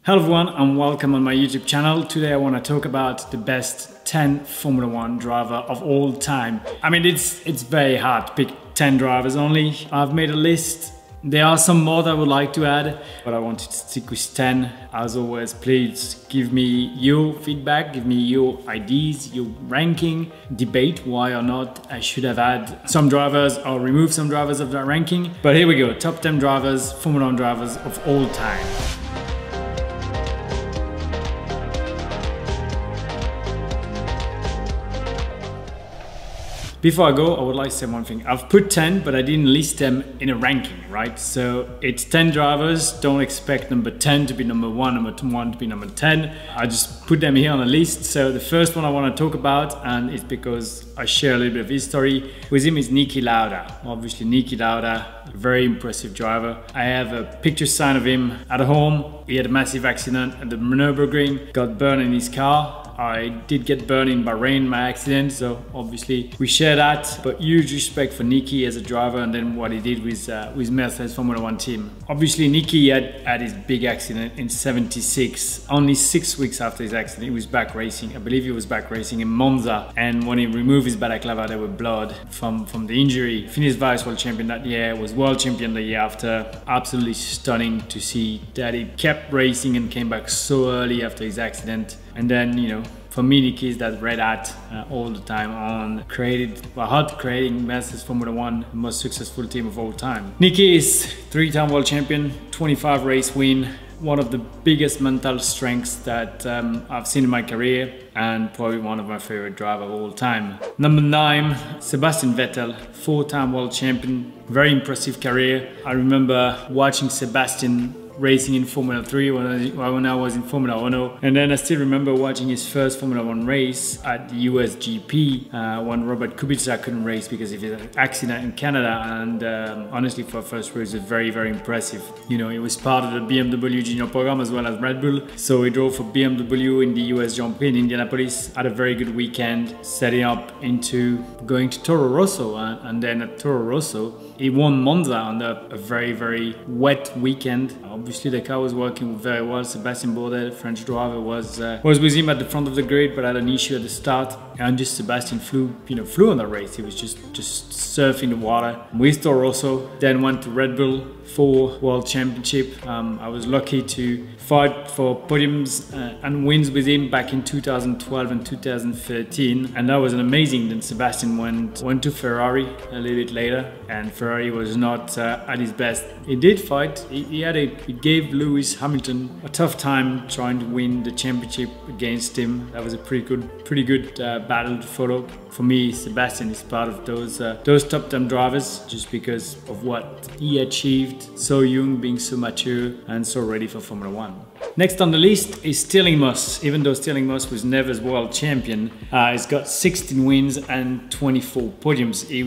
Hello everyone and welcome on my YouTube channel. Today I want to talk about the best 10 Formula 1 driver of all time. I mean it's very hard to pick 10 drivers only. I've made a list. There are some more that I would like to add, but I wanted to stick with 10. As always, please give me your feedback, give me your ideas, your ranking, debate why or not I should have had some drivers or remove some drivers of that ranking. But here we go, top 10 drivers, Formula 1 drivers of all time. Before I go, I would like to say one thing. I've put 10, but I didn't list them in a ranking, right? So it's 10 drivers. Don't expect number 10 to be number 1, number 1 to be number 10. I just put them here on a list. So the first one I want to talk about, and it's because I share a little bit of history with him, is Niki Lauda. Obviously, Niki Lauda, a very impressive driver. I have a picture sign of him at home. He had a massive accident at the Nürburgring, got burned in his car. I did get burned in Bahrain, my accident, so obviously we share that, but huge respect for Niki as a driver and then what he did with Mercedes Formula 1 team. Obviously Niki had his big accident in '76. Only 6 weeks after his accident, he was back racing. I believe he was back racing in Monza, and when he removed his balaclava, there were blood from the injury. Finished vice world champion that year, was world champion the year after. Absolutely stunning to see that he kept racing and came back so early after his accident. And then, you know, for me, Niki is that red hat all the time on creating Mercedes Formula 1, the most successful team of all time. Niki is 3-time world champion, 25 race win, one of the biggest mental strengths that I've seen in my career, and probably one of my favorite drivers of all time. Number 9, Sebastian Vettel, 4-time world champion, very impressive career. I remember watching Sebastian racing in Formula 3 when I was in Formula 1, and then I still remember watching his first Formula 1 race at the US GP when Robert Kubica couldn't race because of his accident in Canada, and honestly for a first race it was very, very impressive. You know, he was part of the BMW Junior program as well as Red Bull, so he drove for BMW in the US Grand Prix in Indianapolis, had a very good weekend, setting up into going to Toro Rosso, and then at Toro Rosso he won Monza under a very, very wet weekend. Obviously the car was working very well. Sébastien Bourdais, French driver, was with him at the front of the grid, but had an issue at the start, and just Sébastien flew on the race. He was just surfing the water with Toro Rosso. Then went to Red Bull for World Championship. I was lucky to fight for podiums and wins with him back in 2012 and 2013, and that was an amazing. Then Sébastien went to Ferrari a little bit later, and Ferrari was not at his best. He did fight. He gave Lewis Hamilton a tough time trying to win the championship against him. That was a pretty good battle to follow. For me, Sébastien is part of those top 10 drivers just because of what he achieved, so young, being so mature and so ready for Formula 1. Next on the list is Stirling Moss. Even though Stirling Moss was never world champion, he's got 16 wins and 24 podiums. He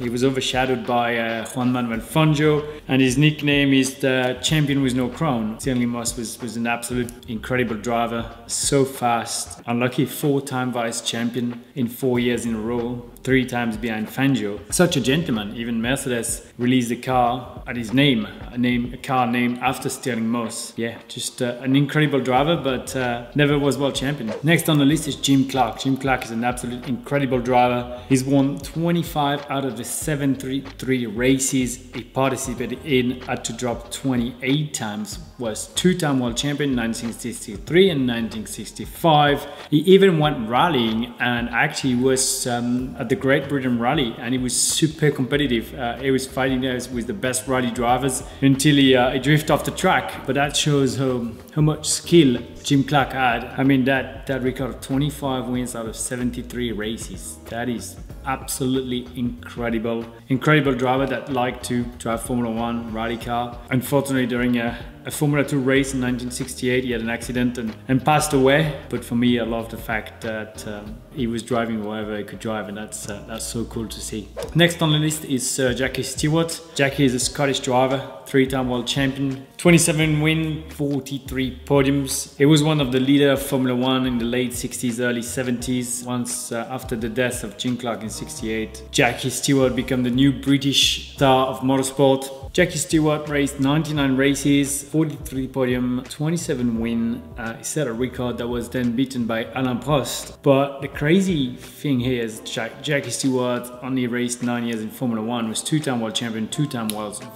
was overshadowed by Juan Manuel Fangio, and his nickname is the champion with no crown. Stirling Moss was an absolute incredible driver, so fast, unlucky 4-time vice champion in 4 years in a row, 3 times behind Fangio. Such a gentleman. Even Mercedes released a car at his name, a car named after Stirling Moss. Yeah, just an incredible driver, but never was world champion. Next on the list is Jim Clark. Jim Clark is an absolute incredible driver. He's won 25 out of the 73 races he participated in, had to drop 28 times, was 2-time world champion in 1963 and 1965. He even went rallying and actually was at the Great Britain Rally, and he was super competitive. He was fighting there with the best rally drivers until he drifted off the track, but that shows how much skill Jim Clark had. I mean, that record of 25 wins out of 73 races, that is absolutely incredible. Incredible driver that liked to drive Formula 1 rally car. Unfortunately, during a Formula 2 race in 1968, he had an accident and passed away. But for me, I love the fact that he was driving wherever he could drive, and that's so cool to see. Next on the list is Sir Jackie Stewart. Jackie is a Scottish driver, 3-time world champion, 27 wins, 43 podiums. He was one of the leaders of Formula 1 in the late 60s, early 70s. Once after the death of Jim Clark in '68, Jackie Stewart became the new British star of motorsport. Jackie Stewart raced 99 races, 43 podium, 27 win. He set a record that was then beaten by Alain Prost. But the crazy thing here is Jackie Stewart only raced 9 years in Formula 1, was two-time world champion, two-time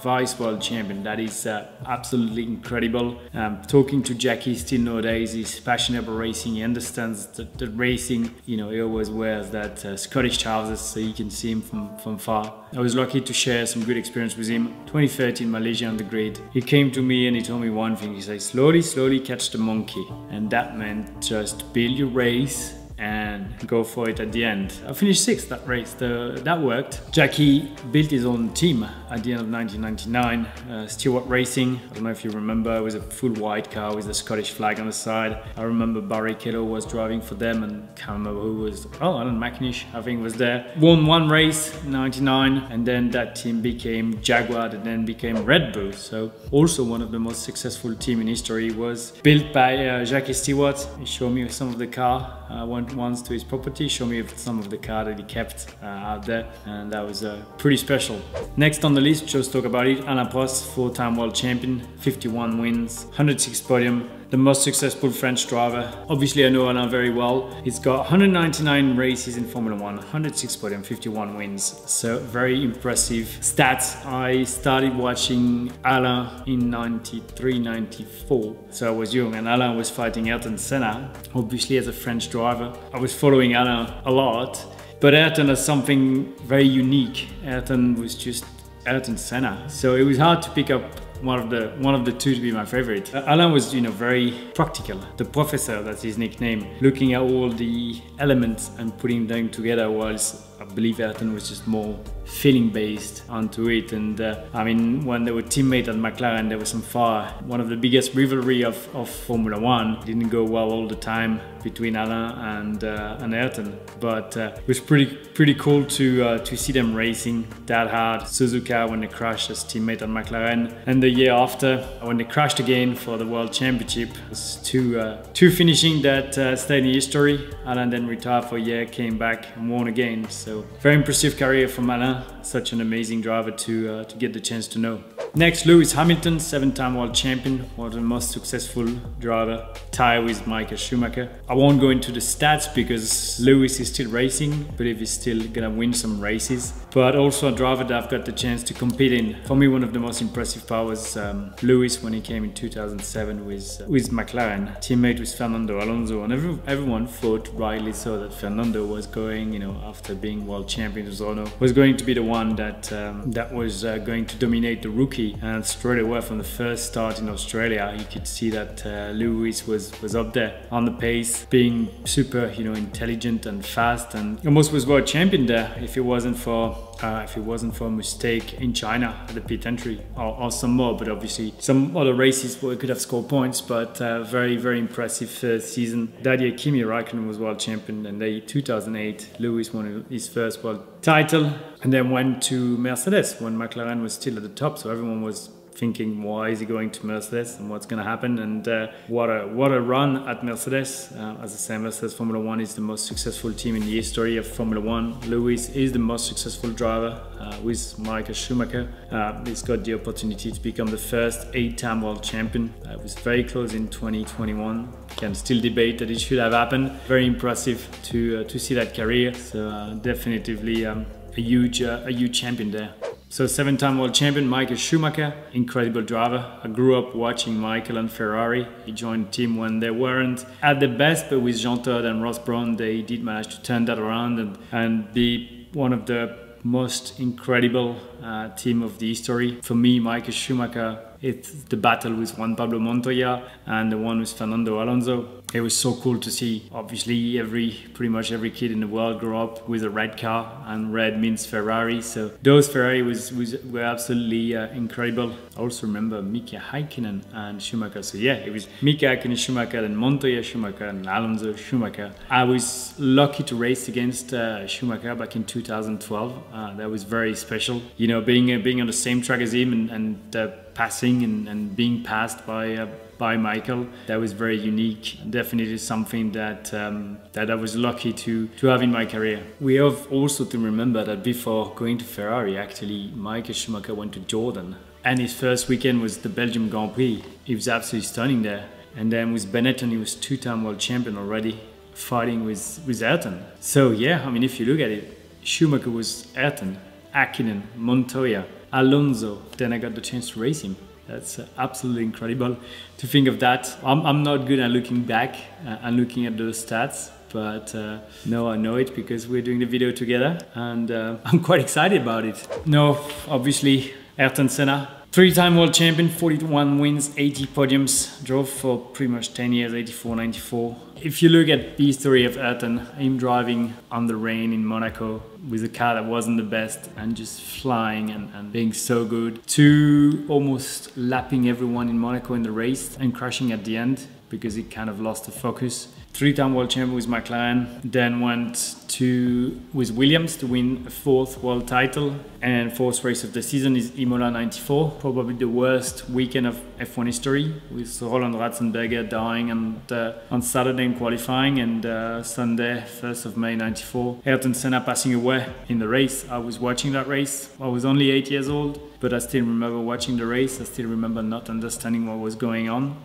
vice world champion. That is absolutely incredible. Talking to Jackie still nowadays, he's passionate about racing. He understands the racing. You know, he always wears that Scottish trousers so you can see him from far. I was lucky to share some good experience with him. 2013 Malaysia on the grid. He came to me and he told me one thing. He said, slowly catch the monkey. And that meant just build your race and go for it at the end. I finished 6th that race, that worked. Jackie built his own team at the end of 1999, Stewart Racing. I don't know if you remember, it was a full white car with a Scottish flag on the side. I remember Barrichello was driving for them and can't remember who was, Alan McNish I think was there. Won one race in 99 and then that team became Jaguar and then became Red Bull. So also one of the most successful team in history was built by Jackie Stewart. He showed me some of the car. I went once to his property, showed me some of the car that he kept out there, and that was pretty special. Next on the list, just talk about it, Alain Prost, 4-time world champion, 51 wins, 106 podium, the most successful French driver. Obviously, I know Alain very well. He's got 199 races in Formula 1, 106 podium, 51 wins. So very impressive stats. I started watching Alain in 93, 94. So I was young and Alain was fighting Ayrton Senna. Obviously, as a French driver, I was following Alain a lot. But Ayrton has something very unique. Ayrton was just Ayrton Senna. So it was hard to pick up one of the two to be my favorite. Alain was, you know, very practical. The professor, that's his nickname, looking at all the elements and putting them together, whilst I believe Ayrton was just more feeling based onto it. And I mean, when they were teammates at McLaren, there was some far one of the biggest rivalry of Formula 1. It didn't go well all the time between Alain and Ayrton, but it was pretty cool to see them racing that hard. Suzuka when they crashed as teammate at McLaren, and the year after when they crashed again for the World Championship. It was two finishing that stayed in history. Alain then retired for a year, came back and won again. So very impressive career from Alain. Such an amazing driver to get the chance to know. Next, Lewis Hamilton, 7-time world champion, one of the most successful driver, tie with Michael Schumacher. I won't go into the stats because Lewis is still racing. I believe he's still gonna win some races, but also a driver that I've got the chance to compete in. For me, one of the most impressive parts was Lewis when he came in 2007 with McLaren, teammate with Fernando Alonso, and everyone thought rightly so that Fernando was going, you know, after being world champion with Renault, was going to be the one that was going to dominate the rookie. And straight away from the first start in Australia, you could see that Lewis was up there on the pace, being super, you know, intelligent and fast, and almost was world champion there if it wasn't for a mistake in China at the pit entry, or some more. But obviously some other races where he could have scored points. But very impressive season. That year Kimi Räikkönen was world champion, and in 2008 Lewis won his first world title, and then went to Mercedes when McLaren was still at the top. So everyone was thinking, why is he going to Mercedes and what's going to happen? And what a run at Mercedes. As I say, Mercedes Formula 1 is the most successful team in the history of Formula 1. Lewis is the most successful driver with Michael Schumacher. He's got the opportunity to become the first 8-time world champion. It was very close in 2021. Can still debate that it should have happened. Very impressive to see that career. So definitively a huge champion there. So 7-time world champion Michael Schumacher, incredible driver. I grew up watching Michael and Ferrari. He joined the team when they weren't at the best, but with Jean Todt and Ross Brawn, they did manage to turn that around and be one of the most incredible team of the history. For me, Michael Schumacher, it's the battle with Juan Pablo Montoya and the one with Fernando Alonso. It was so cool to see. Obviously, pretty much every kid in the world grew up with a red car, and red means Ferrari. So those Ferrari were absolutely incredible. I also remember Mika Häkkinen and Schumacher. So yeah, it was Mika Häkkinen, Schumacher, and Montoya, Schumacher, and Alonso, Schumacher. I was lucky to race against Schumacher back in 2012. That was very special. You know, being on the same track as him and passing and being passed by Michael. That was very unique. Definitely something that I was lucky to have in my career. We have also to remember that before going to Ferrari, actually, Michael Schumacher went to Jordan And his first weekend was the Belgium Grand Prix. He was absolutely stunning there. And then with Benetton, he was two-time world champion already, fighting with Ayrton. So yeah, I mean, if you look at it, Schumacher was Ayrton, Hakkinen, Montoya, Alonso. Then I got the chance to race him. That's absolutely incredible to think of that. I'm not good at looking back and looking at those stats, but no, I know it because we're doing the video together, and I'm quite excited about it. No, obviously, Ayrton Senna, three-time world champion, 41 wins, 80 podiums, drove for pretty much 10 years, 84, 94. If you look at the history of Ayrton, him driving on the rain in Monaco with a car that wasn't the best and just flying and being so good, to almost lapping everyone in Monaco in the race and crashing at the end because he kind of lost the focus. Three-time world champion with McLaren, then went with Williams to win a fourth world title, and fourth race of the season is Imola 94, probably the worst weekend of F1 history, with Roland Ratzenberger dying on Saturday in qualifying, and Sunday 1st of May 94, Ayrton Senna passing away in the race. I was watching that race. I was only 8 years old, but I still remember watching the race. I still remember not understanding what was going on.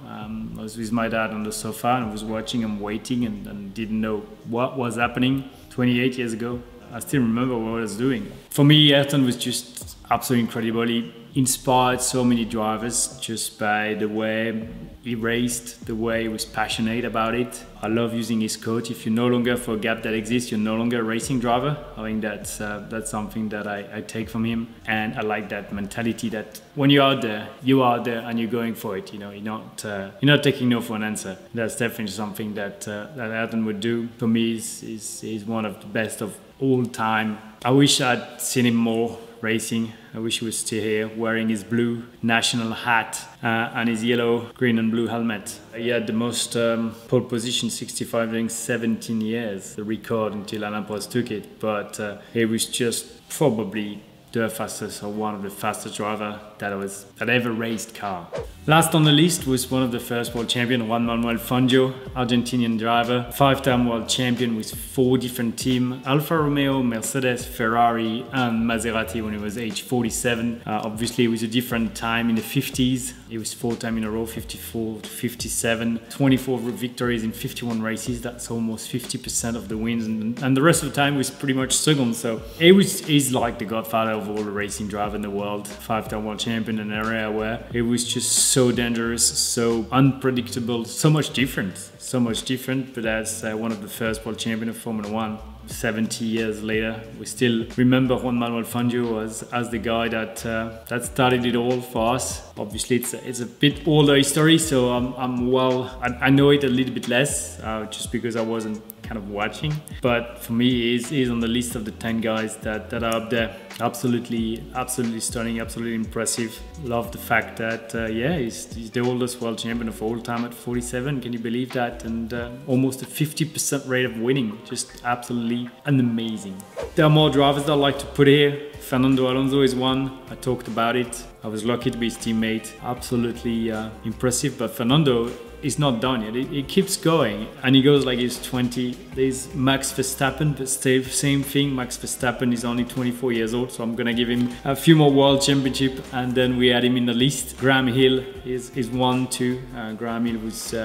I was with my dad on the sofa and I was watching and waiting and didn't know what was happening 28 years ago. I still remember what I was doing. For me, Ayrton was just absolutely incredible. He inspired so many drivers just by the way he raced, the way he was passionate about it. I love using his quote, if you're no longer for a gap that exists, you're no longer a racing driver. I think that's something that I take from him. And I like that mentality that when you're out there and you're going for it. You know, you're not taking no for an answer. That's definitely something that Ayrton would do. For me, he's one of the best of all time. I wish I'd seen him more racing. I wish he was still here wearing his blue national hat and his yellow, green and blue helmet. He had the most pole position, 65 during 17 years, the record until Alain Prost took it. But he was just probably the fastest or one of the fastest driver that ever raced car. Last on the list was one of the first world champion, Juan Manuel Fangio, Argentinian driver, 5-time world champion with 4 different teams, Alfa Romeo, Mercedes, Ferrari and Maserati when he was age 47. Obviously it was a different time in the 50s. It was 4 times in a row, 54 to 57, 24 victories in 51 races. That's almost 50% of the wins, and the rest of the time was pretty much second. So he's like the godfather of all the racing driver in the world. 5-time world champion in an area where it was just so dangerous, so unpredictable, so much different. But as one of the first world champion of Formula 1, 70 years later, we still remember Juan Manuel Fangio as the guy that started it all for us. Obviously, it's a bit older history, so I know it a little bit less, just because I wasn't kind of watching. But for me, he's on the list of the 10 guys that are up there. Absolutely stunning, absolutely impressive. Love the fact that he's the oldest world champion of all time at 47. Can you believe that? And almost a 50% rate of winning. Just absolutely amazing. There are more drivers that I like to put here. Fernando Alonso is one. I talked about it. I was lucky to be his teammate. Absolutely impressive. But Fernando is not done yet. It keeps going, and he goes like he's 20. There's Max Verstappen, but still same thing. Max Verstappen is only 24 years old, so I'm gonna give him a few more world championship, and then we add him in the list. Graham Hill is one too. Graham Hill was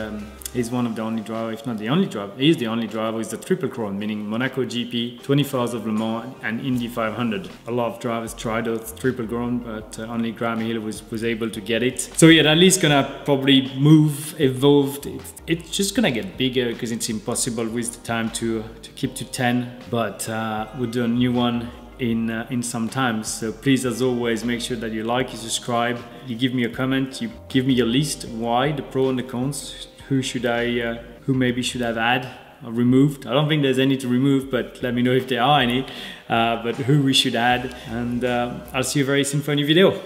he's one of the only driver, if not the only driver. He's the only driver with the triple crown, meaning Monaco GP, 24 Hours of Le Mans, and Indy 500. A lot of drivers tried those triple crown, but only Graham Hill was able to get it. So yeah, that list gonna probably evolve. It's just gonna get bigger because it's impossible with the time to keep to 10. But we'll do a new one in some time. So please, as always, make sure that you like, you subscribe, you give me a comment, you give me your list, why, the pro and the cons. Who maybe should have had or removed. I don't think there's any to remove, but let me know if there are any. But who we should add, and I'll see you very soon for a new video.